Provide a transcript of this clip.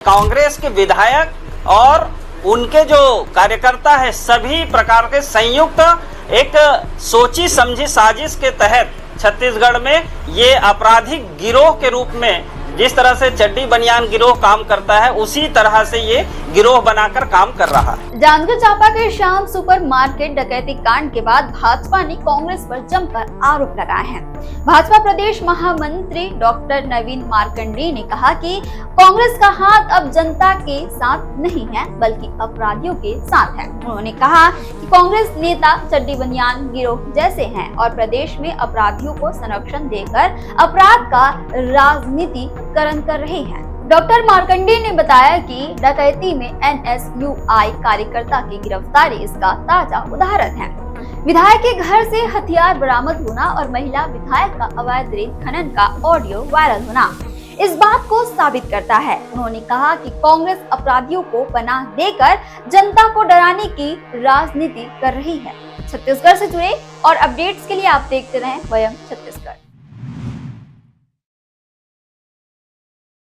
कांग्रेस के विधायक और उनके जो कार्यकर्ता है सभी प्रकार के संयुक्त एक सोची समझी साजिश के तहत छत्तीसगढ़ में ये आपराधिक गिरोह के रूप में जिस तरह से चड्डी बनियान गिरोह काम करता है उसी तरह से ये गिरोह बनाकर काम कर रहा है। जांजगीर चांपा के श्याम सुपर मार्केट डकैती कांड के बाद भाजपा ने कांग्रेस पर जमकर आरोप लगाए हैं। भाजपा प्रदेश महामंत्री डॉक्टर नवीन मार्कंडेय ने कहा कि कांग्रेस का हाथ अब जनता के साथ नहीं है बल्कि अपराधियों के साथ है। उन्होंने कहा कि कांग्रेस नेता चड्डी बनियान गिरोह जैसे हैं और प्रदेश में अपराधियों को संरक्षण देकर अपराध का राजनीतिकरण कर रहे हैं। डॉक्टर मार्कंडेय ने बताया कि डकैती में NSUI कार्यकर्ता की गिरफ्तारी इसका ताजा उदाहरण है। विधायक के घर से हथियार बरामद होना और महिला विधायक का अवैध रेत खनन का ऑडियो वायरल होना इस बात को साबित करता है। उन्होंने कहा कि कांग्रेस अपराधियों को पनाह देकर जनता को डराने की राजनीति कर रही है। छत्तीसगढ़ से जुड़े और अपडेट्स के लिए आप देखते रहें वयम छत्तीसगढ़।